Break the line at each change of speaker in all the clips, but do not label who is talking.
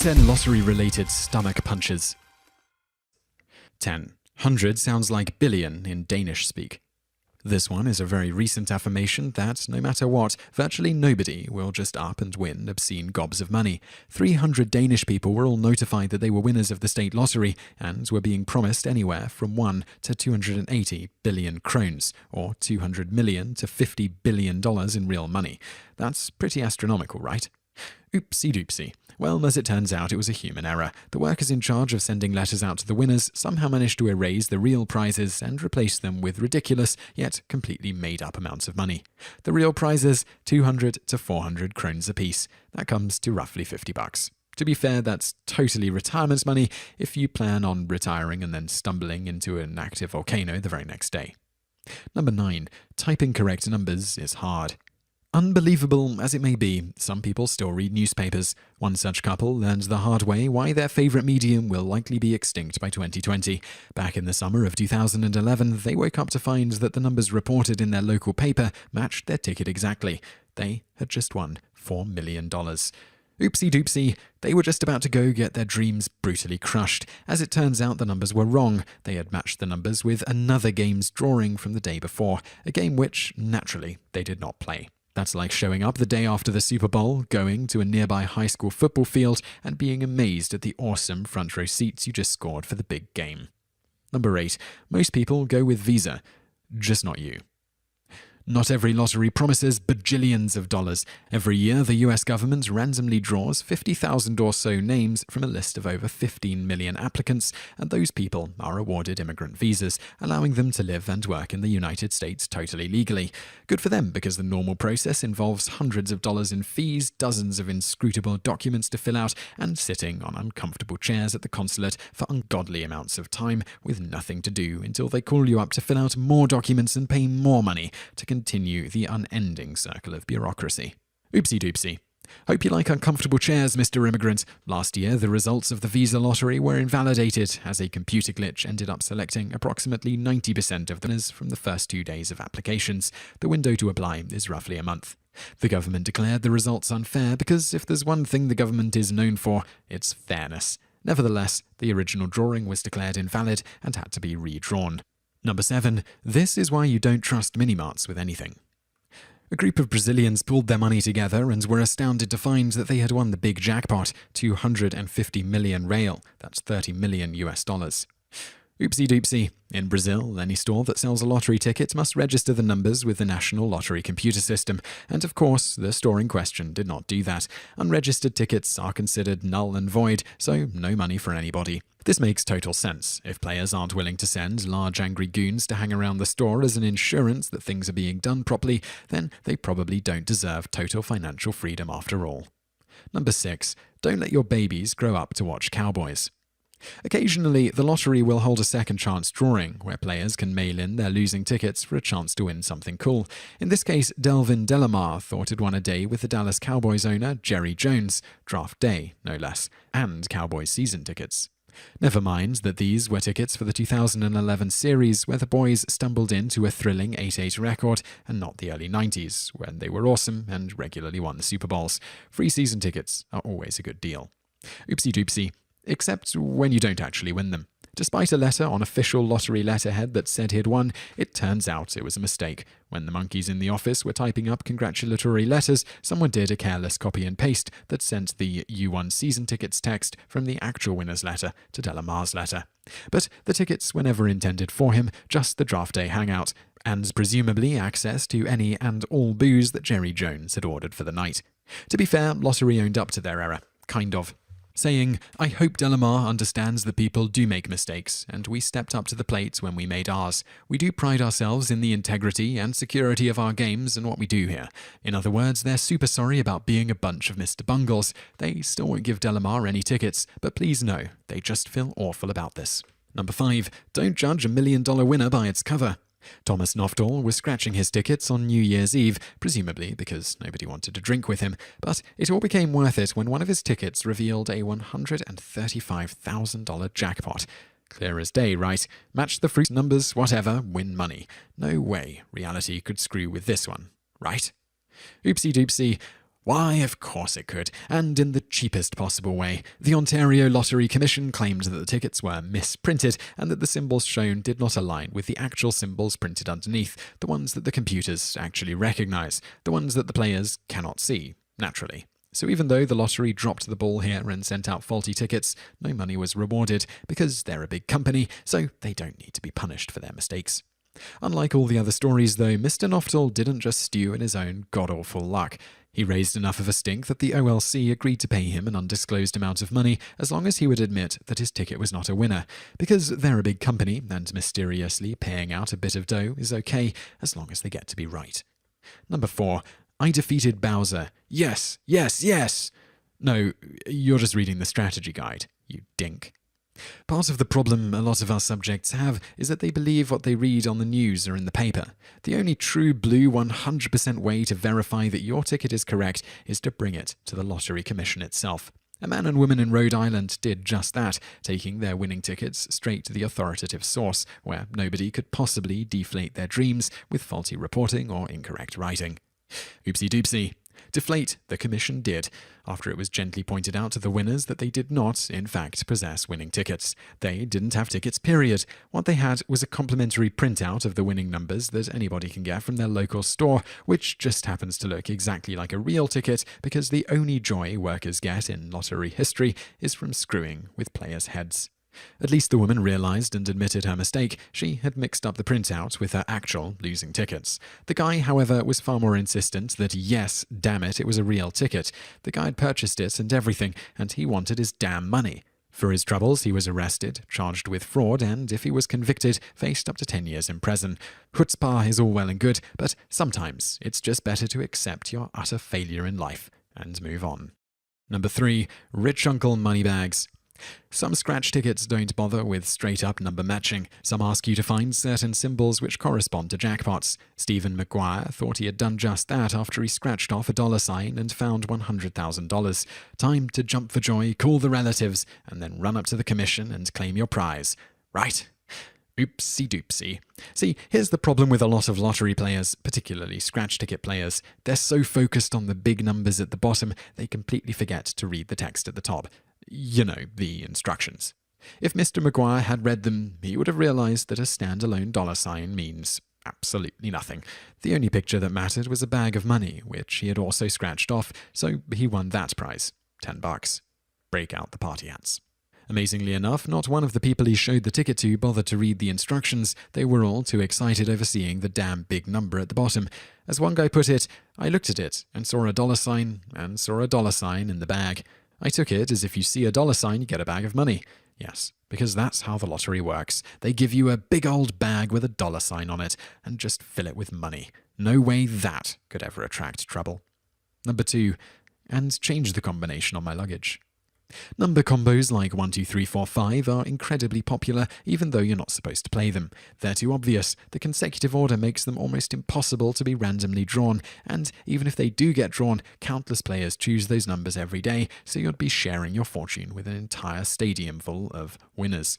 10 lottery-related stomach punches. 10. 100 sounds like billion in Danish-Speak. This one is a very recent affirmation that, no matter what, virtually nobody will just up and win obscene gobs of money. 300 Danish people were all notified that they were winners of the state lottery and were being promised anywhere from 1 to 280 billion krones, or $200 million to $50 billion in real money. That's pretty astronomical, right? Oopsie doopsie. Well, as it turns out, it was a human error. The workers in charge of sending letters out to the winners somehow managed to erase the real prizes and replace them with ridiculous, yet completely made-up amounts of money. The real prizes, 200 to 400 krones apiece. That comes to roughly $50. To be fair, that's totally retirement money if you plan on retiring and then stumbling into an active volcano the very next day. Number 9. Typing correct numbers is hard. Unbelievable as it may be, some people still read newspapers. One such couple learned the hard way why their favorite medium will likely be extinct by 2020. Back in the summer of 2011, they woke up to find that the numbers reported in their local paper matched their ticket exactly. They had just won $4 million. Oopsie doopsie, they were just about to go get their dreams brutally crushed. As it turns out, the numbers were wrong. They had matched the numbers with another game's drawing from the day before, a game which, naturally, they did not play. That's like showing up the day after the Super Bowl, going to a nearby high school football field, and being amazed at the awesome front row seats you just scored for the big game. Number 8. Most people go with Visa. Just not you. Not every lottery promises bajillions of dollars. Every year, the US government randomly draws 50,000 or so names from a list of over 15 million applicants, and those people are awarded immigrant visas, allowing them to live and work in the United States totally legally. Good for them, because the normal process involves hundreds of dollars in fees, dozens of inscrutable documents to fill out, and sitting on uncomfortable chairs at the consulate for ungodly amounts of time with nothing to do until they call you up to fill out more documents and pay more money to continue the unending circle of bureaucracy. Oopsie doopsie. Hope you like uncomfortable chairs, Mr. Immigrant. Last year, the results of the visa lottery were invalidated as a computer glitch ended up selecting approximately 90% of the winners from the first 2 days of applications. The window to apply is roughly a month. The government declared the results unfair because if there's one thing the government is known for, it's fairness. Nevertheless, the original drawing was declared invalid and had to be redrawn. Number 7. This is why you don't trust mini-marts with anything. A group of Brazilians pulled their money together and were astounded to find that they had won the big jackpot, 250 million real, that's $30 million US. Oopsie doopsie. In Brazil, any store that sells a lottery ticket must register the numbers with the national lottery computer system, and of course, the store in question did not do that. Unregistered tickets are considered null and void, so no money for anybody. This makes total sense. If players aren't willing to send large angry goons to hang around the store as an insurance that things are being done properly, then they probably don't deserve total financial freedom after all. Number 6. Don't let your babies grow up to watch cowboys. Occasionally, the lottery will hold a second chance drawing, where players can mail in their losing tickets for a chance to win something cool. In this case, Delvin Delamar thought he'd won a day with the Dallas Cowboys owner Jerry Jones, draft day, no less, and Cowboys season tickets. Never mind that these were tickets for the 2011 series, where the boys stumbled into a thrilling 8-8 record, and not the early 90s, when they were awesome and regularly won the Super Bowls. Free season tickets are always a good deal. Oopsie doopsie. Except when you don't actually win them. Despite a letter on official lottery letterhead that said he'd won, it turns out it was a mistake. When the monkeys in the office were typing up congratulatory letters, someone did a careless copy and paste that sent the "You won season tickets" text from the actual winner's letter to Delamar's letter. But the tickets were never intended for him, just the draft day hangout, and presumably access to any and all booze that Jerry Jones had ordered for the night. To be fair, lottery owned up to their error. Kind of. Saying, "I hope Delamar understands that people do make mistakes, and we stepped up to the plate when we made ours. We do pride ourselves in the integrity and security of our games and what we do here." In other words, they're super sorry about being a bunch of Mr. Bungles. They still won't give Delamar any tickets, but please know, they just feel awful about this. Number 5. Don't judge a $1 million winner by its cover. Thomas Nofdahl was scratching his tickets on New Year's Eve, presumably because nobody wanted to drink with him, but it all became worth it when one of his tickets revealed a $135,000 jackpot. Clear as day, right? Match the fruit numbers, whatever, win money. No way reality could screw with this one, right? Oopsie doopsie. Why, of course it could, and in the cheapest possible way. The Ontario Lottery Commission claimed that the tickets were misprinted and that the symbols shown did not align with the actual symbols printed underneath, the ones that the computers actually recognize, the ones that the players cannot see, naturally. So even though the lottery dropped the ball here and sent out faulty tickets, no money was rewarded because they're a big company, so they don't need to be punished for their mistakes. Unlike all the other stories, though, Mr. Noftel didn't just stew in his own god-awful luck. He raised enough of a stink that the OLC agreed to pay him an undisclosed amount of money as long as he would admit that his ticket was not a winner, because they're a big company and mysteriously paying out a bit of dough is okay as long as they get to be right. Number 4. I defeated Bowser. Yes, yes, yes! No, you're just reading the strategy guide, you dink. Part of the problem a lot of our subjects have is that they believe what they read on the news or in the paper. The only true blue 100% way to verify that your ticket is correct is to bring it to the Lottery Commission itself. A man and woman in Rhode Island did just that, taking their winning tickets straight to the authoritative source, where nobody could possibly deflate their dreams with faulty reporting or incorrect writing. Oopsie doopsie. Deflate the commission did, after it was gently pointed out to the winners that they did not, in fact, possess winning tickets. They didn't have tickets, period. What they had was a complimentary printout of the winning numbers that anybody can get from their local store, which just happens to look exactly like a real ticket because the only joy workers get in lottery history is from screwing with players' heads. At least the woman realized and admitted her mistake. She had mixed up the printout with her actual losing tickets. The guy, however, was far more insistent that yes, damn it was a real ticket. The guy had purchased it and everything, and he wanted his damn money. For his troubles, he was arrested, charged with fraud, and if he was convicted, faced up to 10 years in prison. Chutzpah is all well and good, but sometimes it's just better to accept your utter failure in life and move on. Number 3. Rich Uncle Moneybags. Some scratch tickets don't bother with straight-up number matching. Some ask you to find certain symbols which correspond to jackpots. Stephen McGuire thought he had done just that after he scratched off a $sign and found $100,000. Time to jump for joy, call the relatives, and then run up to the commission and claim your prize. Right? Oopsie doopsie. See, here's the problem with a lot of lottery players, particularly scratch ticket players. They're so focused on the big numbers at the bottom, they completely forget to read the text at the top. You know, the instructions. If Mr. McGuire had read them, he would have realized that a standalone $sign means absolutely nothing. The only picture that mattered was a bag of money, which he had also scratched off, so he won that prize, $10. Break out the party hats. Amazingly enough, not one of the people he showed the ticket to bothered to read the instructions. They were all too excited over seeing the damn big number at the bottom. As one guy put it, I looked at it and saw a $sign and saw a $sign in the bag. I took it as if you see a $sign, you get a bag of money. Yes, because that's how the lottery works. They give you a big old bag with a $sign on it and just fill it with money. No way that could ever attract trouble. Number 2, and change the combination on my luggage. Number combos like 1, 2, 3, 4, 5 are incredibly popular even though you're not supposed to play them. They're too obvious. The consecutive order makes them almost impossible to be randomly drawn, and even if they do get drawn, countless players choose those numbers every day, so you'd be sharing your fortune with an entire stadium full of winners.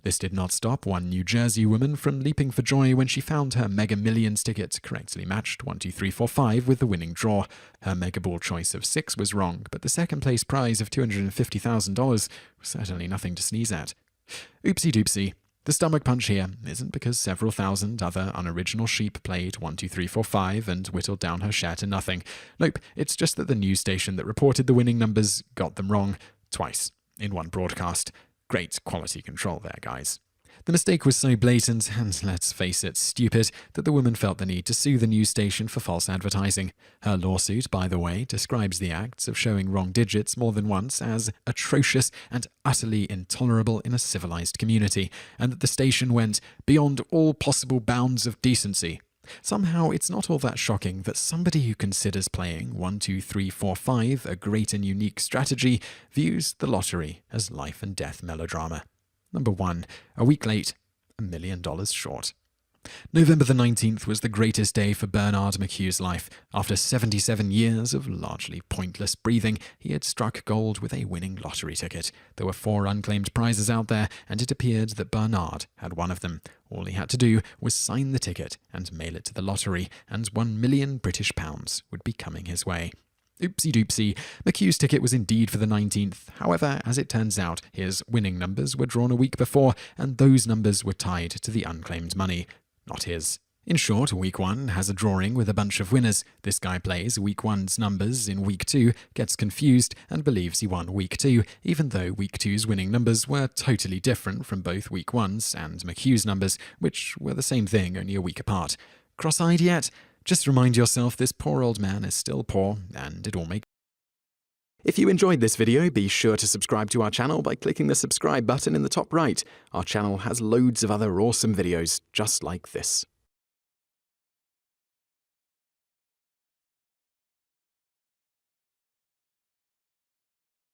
This did not stop one New Jersey woman from leaping for joy when she found her Mega Millions ticket correctly matched 1, 2, 3, 4, 5 with the winning draw. Her Mega Ball choice of 6 was wrong, but the second place prize of $250,000 was certainly nothing to sneeze at. Oopsie doopsie. The stomach punch here isn't because several thousand other unoriginal sheep played 1, 2, 3, 4, 5 and whittled down her share to nothing. Nope, it's just that the news station that reported the winning numbers got them wrong twice in one broadcast. Great quality control there, guys. The mistake was so blatant, and let's face it, stupid, that the woman felt the need to sue the news station for false advertising. Her lawsuit, by the way, describes the acts of showing wrong digits more than once as atrocious and utterly intolerable in a civilized community, and that the station went beyond all possible bounds of decency. Somehow, it's not all that shocking that somebody who considers playing 1, 2, 3, 4, 5 a great and unique strategy views the lottery as life and death melodrama. Number 1. A week late, $1 million short. November the 19th was the greatest day for Bernard McHugh's life. After 77 years of largely pointless breathing, he had struck gold with a winning lottery ticket. There were 4 unclaimed prizes out there, and it appeared that Bernard had one of them. All he had to do was sign the ticket and mail it to the lottery, and £1 million would be coming his way. Oopsie doopsie, McHugh's ticket was indeed for the 19th. However, as it turns out, his winning numbers were drawn a week before, and those numbers were tied to the unclaimed money, not his. In short, week 1 has a drawing with a bunch of winners. This guy plays week 1's numbers in week 2, gets confused, and believes he won week 2, even though week 2's winning numbers were totally different from both week 1's and McHugh's numbers, which were the same thing, only a week apart. Cross-eyed yet? Just remind yourself this poor old man is still poor, and it all makes. If you enjoyed this video, be sure to subscribe to our channel by clicking the subscribe button in the top right. Our channel has loads of other awesome videos just like this.